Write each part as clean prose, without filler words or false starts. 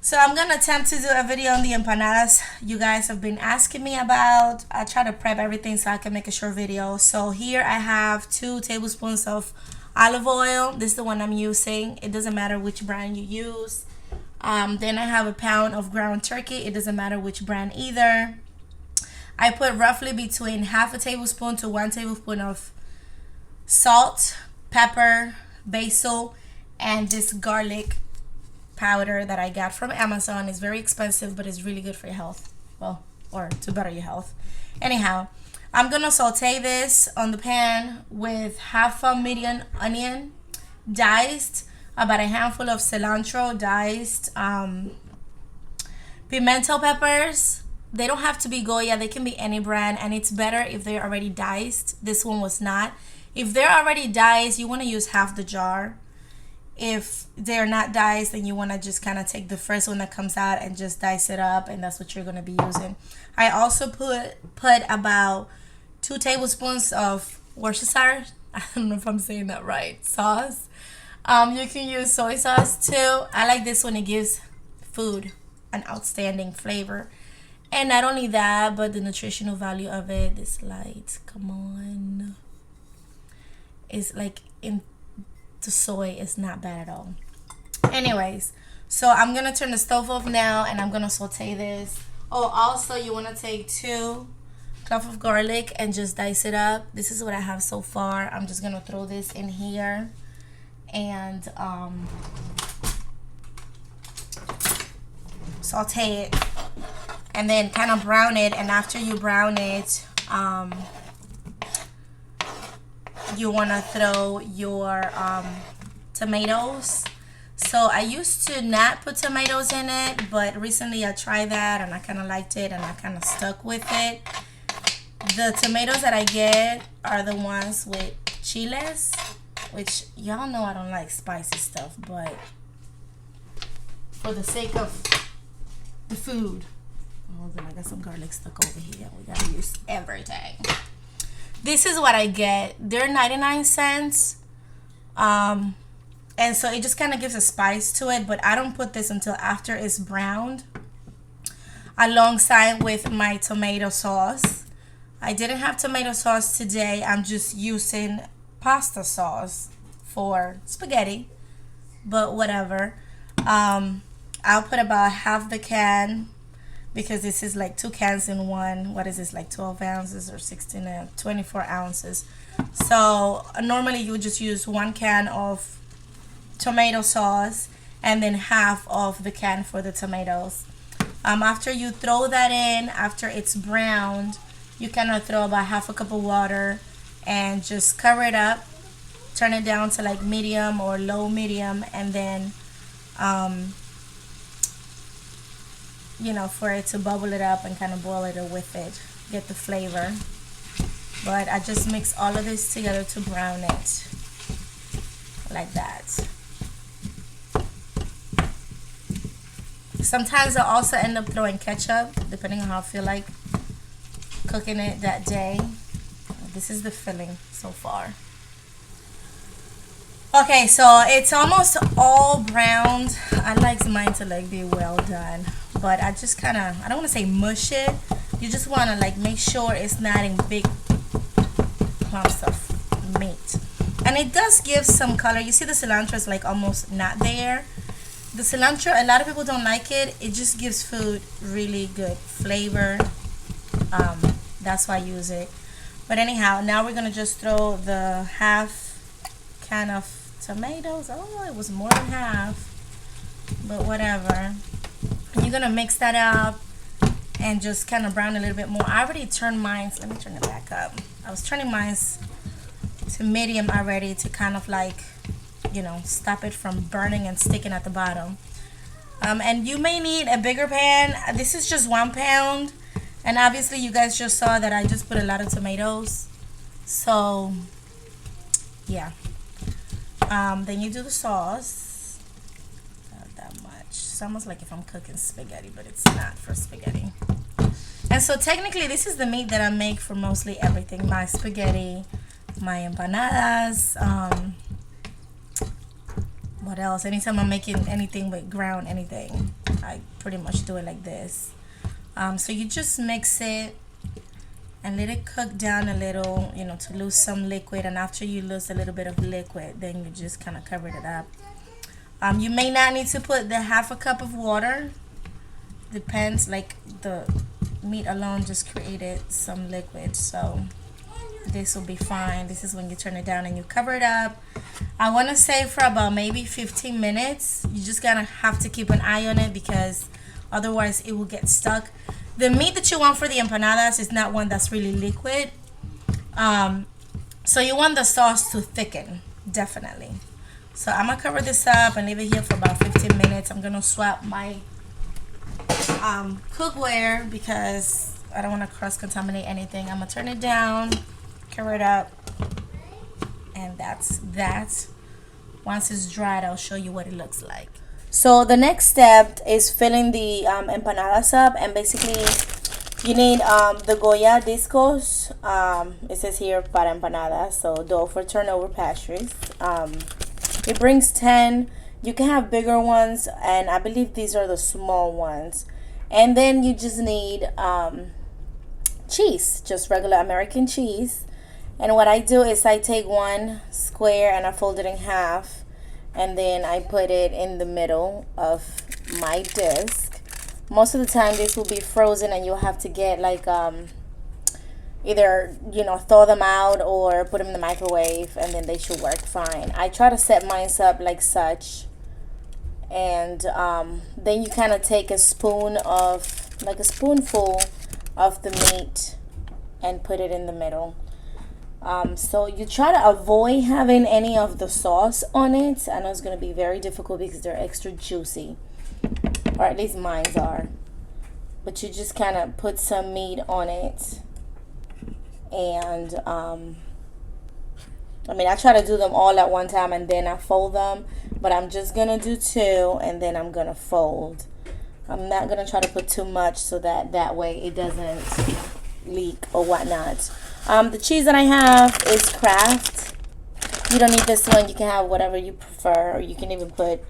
So I'm gonna attempt to do a video on the empanadas you guys have been asking me about. I try to prep everything so I can make a short video. So here I have 2 tablespoons of olive oil. This is the one I'm using. It doesn't matter which brand you use. Then I have a pound of ground turkey. It doesn't matter which brand either. I put roughly between half a tablespoon to 1 tablespoon of salt, pepper, basil, and this garlic powder that I got from Amazon. Is very expensive, but it's really good for your health. Well, or to better your health. Anyhow, I'm gonna saute this on the pan with half a medium onion diced, about a handful of cilantro diced, pimento peppers. They don't have to be Goya, they can be any brand, and it's better if they're already diced. This one was not. If they're already diced, you want to use half the jar. If they're not diced, then you want to just kind of take the first one that comes out and just dice it up, and that's what you're going to be using. I also put about 2 tablespoons of Worcestershire, I don't know if I'm saying that right, sauce. You can use soy sauce too. I like this one. It gives food an outstanding flavor. And not only that, but the nutritional value of it is light. Come on. It's like the soy is not bad at all. Anyways, so I'm gonna turn the stove off now and I'm gonna saute this. Oh, also you want to take 2 cloves of garlic and just dice it up. This is what I have so far. I'm just gonna throw this in here and saute it and then kind of brown it. And after you brown it, you want to throw your tomatoes. So I used to not put tomatoes in it, but recently I tried that and I kind of liked it and I kind of stuck with it. The tomatoes that I get are the ones with chiles, which y'all know I don't like spicy stuff, but for the sake of the food. Oh, then I got some garlic stuck over here. We gotta use everything. This is what I get. They're 99 cents. And so it just kind of gives a spice to it, but I don't put this until after it's browned alongside with my tomato sauce. I didn't have tomato sauce today. I'm just using pasta sauce for spaghetti, but whatever. I'll put about half the can because this is like 2 cans in one. What is this, like 12 ounces or 16 and 24 ounces? So normally you would just use 1 can of tomato sauce and then half of the can for the tomatoes. After you throw that in, after it's browned, you kind of throw about half a cup of water and just cover it up, turn it down to like medium or low medium, and then you know, for it to bubble it up and kind of boil it with it, get the flavor. But I just mix all of this together to brown it like that. Sometimes I also end up throwing ketchup depending on how I feel like cooking it that day. This is the filling so far. Okay, so it's almost all browned. I like mine to like be well done, but I just kind of, I don't want to say mush it. You just want to like make sure it's not in big clumps of meat. And it does give some color. You see the cilantro is like almost not there. The cilantro, a lot of people don't like it. It just gives food really good flavor. That's why I use it. But anyhow, now we're gonna just throw the half can of tomatoes. Oh, it was more than half, but whatever. You're gonna mix that up and just kind of brown a little bit more. I already turned mine. Let me turn it back up. I was turning mine to medium already to kind of like, you know, stop it from burning and sticking at the bottom. And you may need a bigger pan. This is just 1 pound, and obviously you guys just saw that I just put a lot of tomatoes. So yeah. Then you do the sauce. Not that much. It's almost like if I'm cooking spaghetti, but it's not for spaghetti. And so technically this is the meat that I make for mostly everything. My spaghetti, my empanadas, what else? Anytime I'm making anything with ground anything, I pretty much do it like this. So you just mix it and let it cook down a little, you know, to lose some liquid. And after you lose a little bit of liquid, then you just kind of cover it up. You may not need to put the half a cup of water. Depends, like the meat alone just created some liquid, so this will be fine. This is when you turn it down and you cover it up. I want to say for about maybe 15 minutes. You just gotta have to keep an eye on it because otherwise it will get stuck. The meat that you want for the empanadas is not one that's really liquid, so you want the sauce to thicken, definitely. So I'm gonna cover this up and leave it here for about 15 minutes. I'm gonna swap my cookware because I don't want to cross-contaminate anything. I'm gonna turn it down, cover it up, and that's that. Once it's dried, I'll show you what it looks like. So the next step is filling the empanadas up, and basically you need the Goya discos. It says here para empanadas, so dough for turnover pastries. It brings 10. You can have bigger ones, and I believe these are the small ones. And then you just need cheese, just regular American cheese. And what I do is I take one square and I fold it in half, and then I put it in the middle of my disc. Most of the time this will be frozen, and you'll have to get like either, you know, thaw them out or put them in the microwave, and then they should work fine. I try to set mine up like such, and then you kind of take a spoon of, like a spoonful of the meat and put it in the middle. So you try to avoid having any of the sauce on it. I know it's going to be very difficult because they're extra juicy, or at least mine are. But you just kind of put some meat on it, and I mean, I try to do them all at one time and then I fold them, but I'm just gonna do 2 and then I'm gonna fold. I'm not gonna try to put too much so that way it doesn't leak or whatnot. The cheese that I have is Kraft. You don't need this one. You can have whatever you prefer, or you can even put,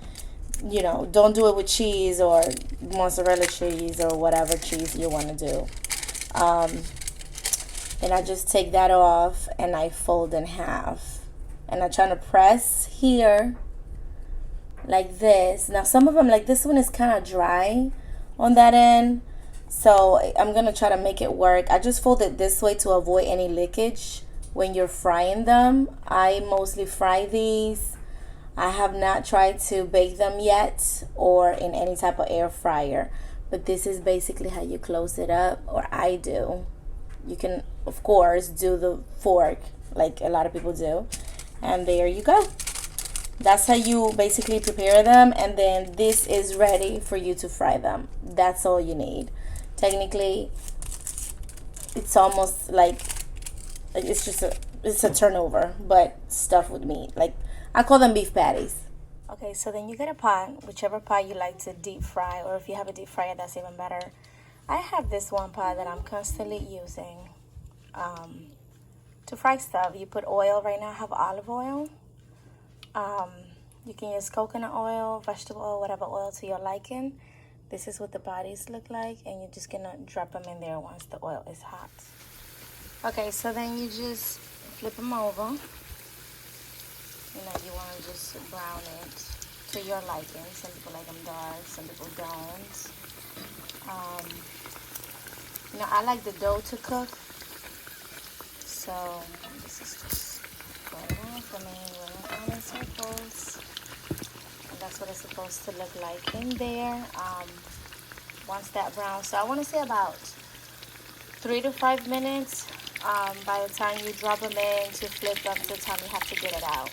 you know, don't do it with cheese or mozzarella cheese or whatever cheese you want to do. And I just take that off and I fold in half, and I try to press here like this. Now some of them, like this one, is kind of dry on that end, so I'm gonna try to make it work. I just fold it this way to avoid any leakage when you're frying them. I mostly fry these. I have not tried to bake them yet or in any type of air fryer, but this is basically how you close it up, or I do. You can, of course, do the fork like a lot of people do. And there you go. That's how you basically prepare them. And then this is ready for you to fry them. That's all you need. Technically, it's almost like, it's a turnover, but stuffed with meat. Like, I call them beef patties. Okay, so then you get a pot, whichever pot you like to deep fry, or if you have a deep fryer, that's even better. I have this one pot that I'm constantly using to fry stuff. You put oil. Right now I have olive oil. You can use coconut oil, vegetable oil, whatever oil to your liking. This is what the bodies look like, and you're just gonna drop them in there once the oil is hot. Okay, so then you just flip them over. You know, you want to just brown it to your liking. Some people like them dark, some people don't. You know, I like the dough to cook, so this is just going on for me, running on in circles, and that's what it's supposed to look like in there. Once that browns, so I want to say about 3 to 5 minutes by the time you drop them in to flip them to the time you have to get it out.